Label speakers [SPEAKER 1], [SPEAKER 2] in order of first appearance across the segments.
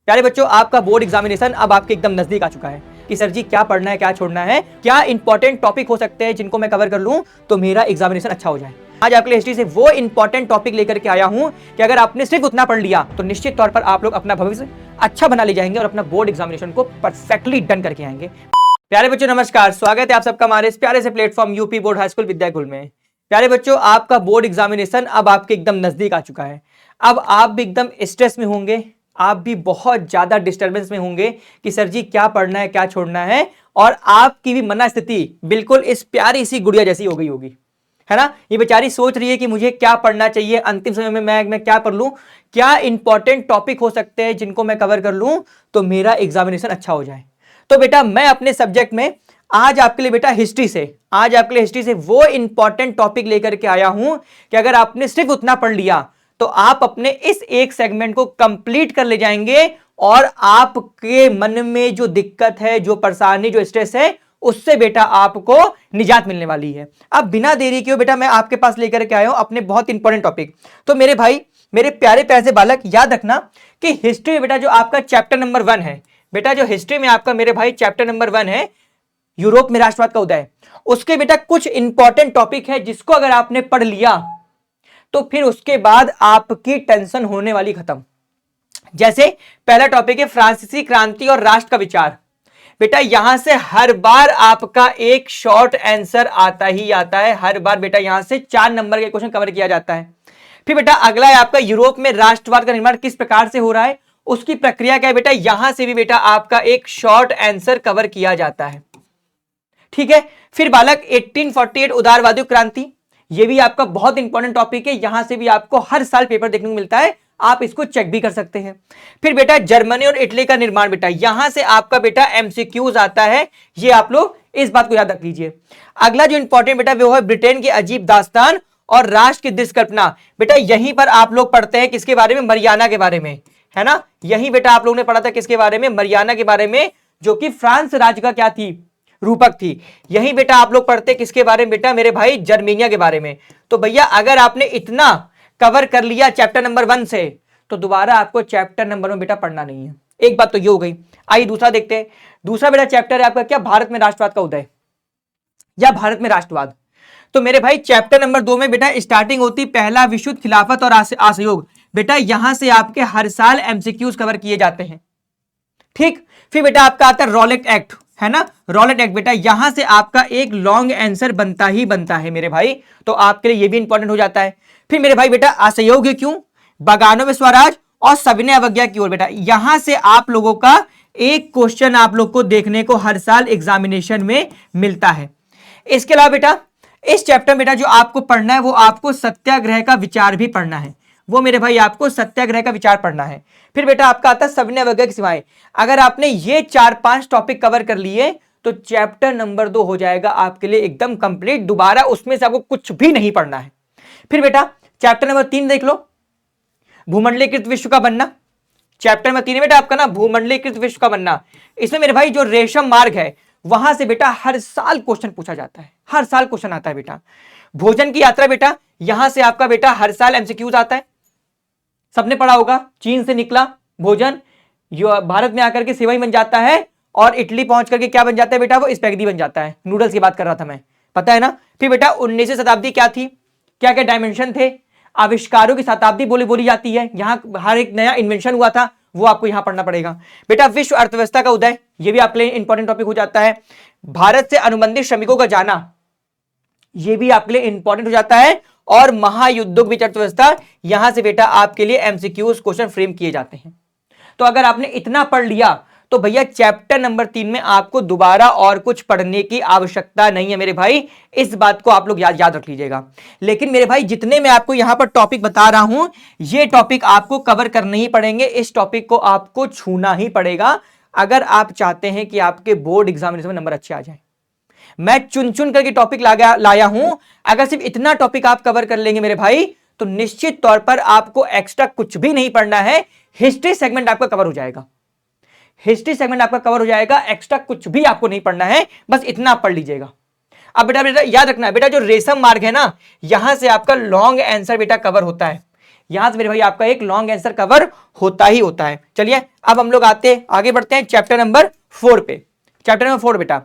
[SPEAKER 1] प्यारे बच्चों, आपका बोर्ड एग्जामिनेशन अब आपके एकदम नजदीक आ चुका है कि सर जी क्या पढ़ना है, क्या छोड़ना है, क्या इंपॉर्टेंट टॉपिक हो सकते हैं जिनको मैं कवर कर लूं तो मेरा एग्जामिनेशन अच्छा हो जाए। आज आपके लिए हिस्ट्री से वो इंपॉर्टेंट टॉपिक लेकर के आया हूं कि अगर आपने सिर्फ उतना पढ़ लिया तो निश्चित तौर पर आप लोग अपना भविष्य अच्छा बना ले जाएंगे और अपना बोर्ड एग्जामिनेशन को परफेक्टली डन करके आएंगे। प्यारे बच्चों नमस्कार, स्वागत है आप सबका हमारे इस प्यारे से platform UP board high school Vidyakul में। प्यारे बच्चों, आपका बोर्ड एग्जामिनेशन अब आपके एकदम नजदीक आ चुका है। अब आप भी एकदम स्ट्रेस में होंगे, आप भी बहुत ज्यादा डिस्टर्बेंस में होंगे कि सर जी क्या पढ़ना है, क्या छोड़ना है, और आपकी भी मनस्थिति बिल्कुल इस प्यारी सी गुड़िया जैसी हो गई होगी, है ना। ये बेचारी सोच रही है कि मुझे क्या पढ़ना चाहिए, अंतिम समय में मैं क्या पढ़ लूं, क्या इंपॉर्टेंट टॉपिक हो सकते हैं जिनको मैं कवर कर लूं तो मेरा एग्जामिनेशन अच्छा हो जाए। तो बेटा मैं अपने सब्जेक्ट में आज आपके लिए बेटा हिस्ट्री से वो इंपॉर्टेंट टॉपिक लेकर के आया हूं कि अगर आपने सिर्फ उतना पढ़ लिया तो आप अपने इस एक सेगमेंट को कंप्लीट कर ले जाएंगे और आपके मन में जो दिक्कत है, जो परेशानी, जो स्ट्रेस है, उससे बेटा आपको निजात मिलने वाली है। अब बिना देरी किए बेटा मैं आपके पास लेकर के आया हूं अपने बहुत इंपॉर्टेंट टॉपिक। तो मेरे भाई, मेरे प्यारे प्यारे बालक, याद रखना कि हिस्ट्री में बेटा जो आपका चैप्टर नंबर 1 है, बेटा जो हिस्ट्री में आपका मेरे भाई चैप्टर नंबर 1 है, यूरोप में राष्ट्रवाद का उदय, उसके बेटा कुछ इंपॉर्टेंट टॉपिक है जिसको अगर आपने पढ़ लिया तो फिर उसके बाद आपकी टेंशन होने वाली खत्म। जैसे पहला टॉपिक है फ्रांसीसी क्रांति और राष्ट्र का विचार। बेटा यहां से हर बार आपका एक शॉर्ट आंसर आता ही आता है, हर बार बेटा यहां से 4 नंबर के क्वेश्चन कवर किया जाता है। फिर बेटा अगला है आपका यूरोप में राष्ट्रवाद का निर्माण किस प्रकार से हो रहा है, उसकी प्रक्रिया क्या है, बेटा यहां से भी बेटा आपका एक शॉर्ट आंसर कवर किया जाता है। ठीक है। फिर बालक 1848 उदारवादी क्रांति, ये भी आपका बहुत इंपॉर्टेंट टॉपिक है, यहां से भी आपको हर साल पेपर देखने को मिलता है, आप इसको चेक भी कर सकते हैं। फिर बेटा जर्मनी और इटली का निर्माण, बेटा यहां से आपका बेटा एमसीक्यूज आता है, ये आप लोग इस बात को याद रख लीजिए। अगला जो इंपॉर्टेंट बेटा वो है ब्रिटेन की अजीब दास्तान और राष्ट्र की दुष्कल्पना। बेटा यहीं पर आप लोग पढ़ते हैं किसके बारे में, मरियाना के बारे में, है ना। यही बेटा आप लोगों ने पढ़ा था किसके बारे में, मरियाना के बारे में, जो कि फ्रांस राज्य का क्या थी, रूपक थी। यही बेटा आप लोग पढ़ते किसके बारे में, बेटा मेरे भाई जर्मेनिया के बारे में। तो भैया अगर आपने इतना कवर कर लिया चैप्टर नंबर 1 से तो दोबारा आपको चैप्टर नंबर में बेटा पढ़ना नहीं है। एक बात तो ये हो गई। आइए दूसरा देखते हैं। दूसरा बेटा चैप्टर है आपका क्या, भारत में राष्ट्रवाद का उदय या भारत में राष्ट्रवाद। तो मेरे भाई चैप्टर नंबर 2 में बेटा स्टार्टिंग होती पहला विश्व युद्ध, खिलाफत और असहयोग। बेटा यहां से आपके हर साल एमसीक्यूज कवर किए जाते हैं। ठीक। फिर बेटा आपका आता है रॉलेट एक्ट, है ना, रॉलेट एक्ट। बेटा यहां से आपका एक लॉन्ग आंसर बनता ही बनता है मेरे भाई, तो आपके लिए ये भी इंपॉर्टेंट हो जाता है। फिर मेरे भाई बेटा असहयोग है क्यों, बगानों में स्वराज और सविनय अवज्ञा की ओर। बेटा यहां से आप लोगों का एक क्वेश्चन आप लोग को देखने को हर साल एग्जामिनेशन में मिलता है। इसके अलावा बेटा इस चैप्टर में बेटा जो आपको पढ़ना है वो आपको सत्याग्रह का विचार भी पढ़ना है, वो मेरे भाई आपको सत्याग्रह का विचार पढ़ना है। फिर बेटा आपका आता है सविनय अवज्ञा की सीमाएं। अगर आपने ये 4-5 टॉपिक कवर कर लिए तो चैप्टर नंबर 2 हो जाएगा आपके लिए एकदम कंप्लीट, दोबारा उसमें से आपको कुछ भी नहीं पढ़ना है। फिर बेटा चैप्टर नंबर 3 देख लो, भूमंडलीकृत विश्व का बनना। चैप्टर नंबर 3 है बेटा आपका ना भूमंडलीकृत विश्व का बनना। इसमें मेरे भाई जो रेशम मार्ग है वहां से बेटा हर साल क्वेश्चन पूछा जाता है, हर साल क्वेश्चन आता है बेटा। भोजन की यात्रा, बेटा यहां से आपका बेटा हर साल एमसीक्यूज आता है, सबने पढ़ा होगा। चीन से निकला भोजन भारत में आकर के सेवई बन जाता है और इटली पहुंच करके क्या बन जाता है बेटा, वो स्पैगेटी बन जाता है। नूडल्स की बात कर रहा था मैं, पता है ना। फिर बेटा 19वीं शताब्दी क्या थी, क्या क्या डायमेंशन थे, आविष्कारों की शताब्दी बोली जाती है, यहाँ हर एक नया इन्वेंशन हुआ था, वो आपको यहां पढ़ना पड़ेगा। बेटा विश्व अर्थव्यवस्था का उदय, ये भी आपके लिए इंपॉर्टेंट टॉपिक हो जाता है। भारत से अनुबंधित श्रमिकों का जाना, ये भी आपके लिए इंपॉर्टेंट हो जाता है। और महायुद्धों की अर्थव्यवस्था, यहां से बेटा आपके लिए एमसीक्यूज क्वेश्चन फ्रेम किए जाते हैं। तो अगर आपने इतना पढ़ लिया तो भैया चैप्टर नंबर 3 में आपको दोबारा और कुछ पढ़ने की आवश्यकता नहीं है मेरे भाई, इस बात को आप लोग याद रख लीजिएगा। लेकिन मेरे भाई जितने मैं आपको यहां पर टॉपिक बता रहा हूं, ये टॉपिक आपको कवर करने ही पड़ेंगे, इस टॉपिक को आपको छूना ही पड़ेगा अगर आप चाहते हैं कि आपके बोर्ड एग्जामिनेशन में नंबर अच्छे आ जाए। मैं चुन चुन करके टॉपिक लाया हूं, अगर सिर्फ इतना टॉपिक आप कवर कर लेंगे मेरे भाई तो निश्चित तौर पर आपको एक्स्ट्रा कुछ भी नहीं पढ़ना है, हिस्ट्री सेगमेंट आपका कवर हो जाएगा, हिस्ट्री सेगमेंट आपका कवर हो जाएगा, एक्स्ट्रा कुछ भी आपको नहीं पढ़ना है, बस इतना आप पढ़ लीजिएगा। अब बेटा याद रखना है बेटा जो रेशम मार्ग है ना, यहां से आपका लॉन्ग आंसर बेटा कवर होता है, यहां से मेरे भाई आपका एक लॉन्ग आंसर कवर होता ही होता है। चलिए अब हम लोग आगे बढ़ते हैं चैप्टर नंबर 4 पे। चैप्टर नंबर 4 बेटा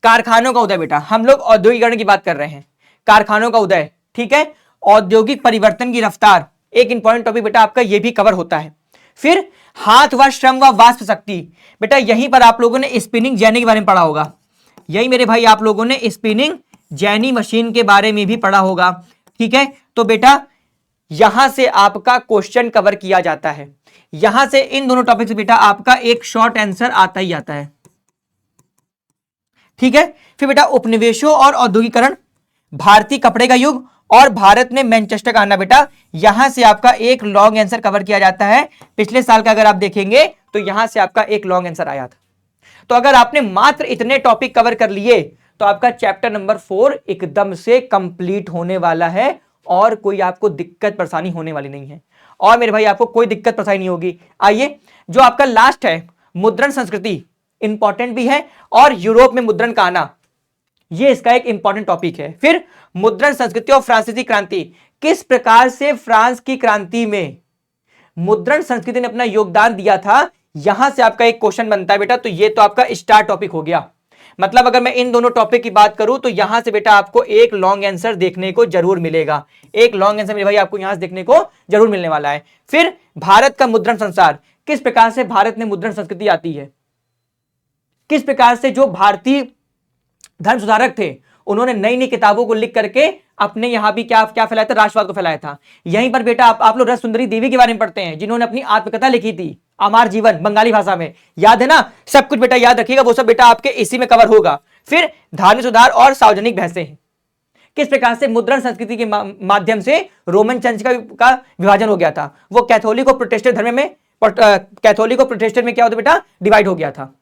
[SPEAKER 1] कारखानों का उदय। बेटा हम लोग औद्योगिकरण की बात कर रहे हैं, कारखानों का उदय, ठीक है। औद्योगिक परिवर्तन की रफ्तार, एक इंपॉर्टेंट टॉपिक बेटा आपका ये भी कवर होता है। फिर हाथ व श्रम व वाष्प शक्ति, बेटा यहीं पर आप लोगों ने स्पिनिंग जेनी के बारे में पढ़ा होगा। यही मेरे भाई आप लोगों ने स्पिनिंग जेनी मशीन के बारे में भी पढ़ा होगा, ठीक है। तो बेटा यहां से आपका क्वेश्चन कवर किया जाता है, यहां से इन दोनों टॉपिक से बेटा आपका एक शॉर्ट आंसर आता ही आता है, ठीक है। फिर बेटा उपनिवेशों और औद्योगिकरण, भारतीय कपड़े का युग और भारत ने मैनचेस्टर का आना, बेटा यहां से आपका एक लॉन्ग आंसर कवर किया जाता है। पिछले साल का अगर आप देखेंगे तो यहां से आपका एक लॉन्ग आंसर आया था। तो अगर आपने मात्र इतने टॉपिक कवर कर लिए तो आपका चैप्टर नंबर 4 एकदम से कंप्लीट होने वाला है और कोई आपको दिक्कत परेशानी होने वाली नहीं है। और मेरे भाई आपको कोई दिक्कत परेशानी नहीं होगी। आइए जो आपका लास्ट है मुद्रण संस्कृति, इंपॉर्टेंट भी है, और यूरोप में मुद्रण का आना, ये इसका एक इंपॉर्टेंट टॉपिक है। फिर मुद्रण संस्कृति और फ्रांसीसी क्रांति, किस प्रकार से फ्रांस की क्रांति में मुद्रण संस्कृति ने अपना योगदान दिया था, यहां से आपका एक क्वेश्चन बनता है बेटा। तो ये तो आपका स्टार टॉपिक हो गया। मतलब अगर मैं इन दोनों टॉपिक की बात करूं तो यहां से बेटा आपको एक लॉन्ग आंसर देखने को जरूर मिलेगा, एक लॉन्ग आंसर मेरे भाई आपको यहां से देखने को जरूर मिलने वाला है। फिर भारत का मुद्रण संसार, किस प्रकार से भारत में मुद्रण संस्कृति आती है, किस प्रकार से जो भारतीय धर्म सुधारक थे उन्होंने नई नई किताबों को लिख करके अपने यहां भी क्या क्या फैलाया था, राष्ट्रवाद को फैलाया था। यहीं पर बेटा आप लोग रस सुंदरी देवी के बारे में पढ़ते हैं जिन्होंने अपनी आत्मकथा लिखी थी, अमर जीवन, बंगाली भाषा में, याद है ना। सब कुछ बेटा याद रखिएगा, वो सब बेटा आपके इसी में कवर होगा। फिर धार्मिक सुधार और सार्वजनिक बहसें, किस प्रकार से मुद्रण संस्कृति के माध्यम से रोमन चर्च का विभाजन हो गया था, वो कैथोलिक और प्रोटेस्टेंट धर्म में, कैथोलिक और प्रोटेस्टेंट में क्या होता बेटा डिवाइड हो गया था।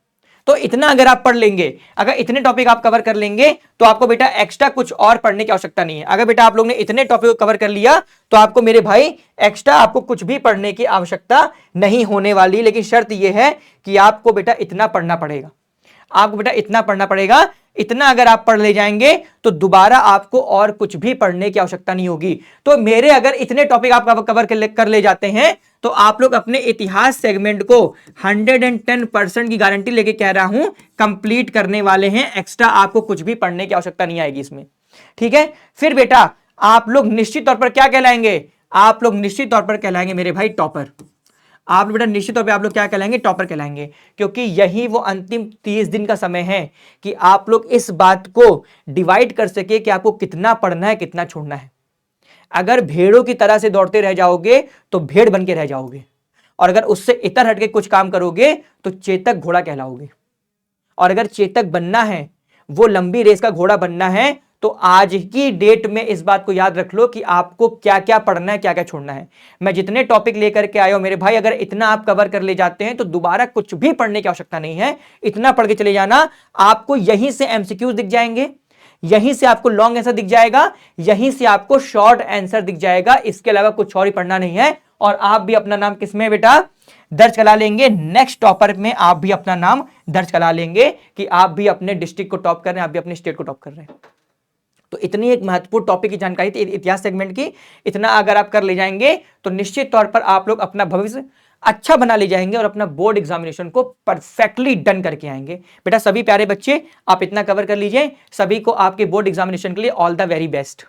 [SPEAKER 1] तो इतना अगर आप पढ़ लेंगे, अगर इतने टॉपिक आप कवर कर लेंगे तो आपको बेटा एक्स्ट्रा कुछ और पढ़ने की आवश्यकता नहीं है। अगर बेटा आप लोग ने इतने टॉपिक को कवर कर लिया तो आपको मेरे भाई एक्स्ट्रा आपको कुछ भी पढ़ने की आवश्यकता नहीं होने वाली। लेकिन शर्त यह है कि आपको बेटा इतना पढ़ना पड़ेगा, आपको बेटा इतना पढ़ना पड़ेगा। इतना अगर आप पढ़ ले जाएंगे तो दोबारा आपको और कुछ भी पढ़ने की आवश्यकता नहीं होगी। तो मेरे अगर इतने टॉपिक आप कवर कर ले जाते हैं तो आप लोग अपने इतिहास सेगमेंट को 110% की गारंटी लेके कह रहा हूं कंप्लीट करने वाले हैं। एक्स्ट्रा आपको कुछ भी पढ़ने की आवश्यकता नहीं आएगी इसमें, ठीक है। फिर बेटा आप लोग निश्चित तौर पर क्या कहलाएंगे, आप लोग निश्चित तौर पर कहलाएंगे मेरे भाई टॉपर। आप बेटा निश्चित तौर पे आप लोग क्या कहलाएंगे, टॉपर कहलाएंगे, क्योंकि यही वो अंतिम 30 दिन का समय है कि आप लोग इस बात को डिवाइड कर सके कि आपको कितना पढ़ना है कितना छोड़ना है। अगर भेड़ों की तरह से दौड़ते रह जाओगे तो भेड़ बन के रह जाओगे, और अगर उससे इतर हटके कुछ काम करोगे तो चेतक घोड़ा कहलाओगे। और अगर चेतक बनना है, वो लंबी रेस का घोड़ा बनना है, तो आज की डेट में इस बात को याद रख लो कि आपको क्या क्या पढ़ना है क्या क्या छोड़ना है। मैं जितने टॉपिक लेकर के आया हूं मेरे भाई, अगर इतना आप कवर कर ले जाते हैं तो दोबारा कुछ भी पढ़ने की आवश्यकता नहीं है। इतना पढ़ के चले जाना, आपको यहीं से एमसीक्यूज दिख जाएंगे, यहीं से आपको लॉन्ग आंसर दिख जाएगा, यहीं से आपको शॉर्ट आंसर दिख जाएगा। इसके अलावा कुछ और ही पढ़ना नहीं है। और आप भी अपना नाम किसमें बेटा दर्ज करा लेंगे, नेक्स्ट टॉपर में आप भी अपना नाम दर्ज करा लेंगे कि आप भी अपने डिस्ट्रिक्ट को टॉप कर रहे हैं, आप भी अपने स्टेट को टॉप कर रहे हैं। तो इतनी एक महत्वपूर्ण टॉपिक की जानकारी थी इतिहास सेगमेंट की। इतना अगर आप कर ले जाएंगे तो निश्चित तौर पर आप लोग अपना भविष्य अच्छा बना ले जाएंगे और अपना बोर्ड एग्जामिनेशन को परफेक्टली डन करके आएंगे। बेटा सभी प्यारे बच्चे आप इतना कवर कर लीजिए। सभी को आपके बोर्ड एग्जामिनेशन के लिए ऑल द वेरी बेस्ट।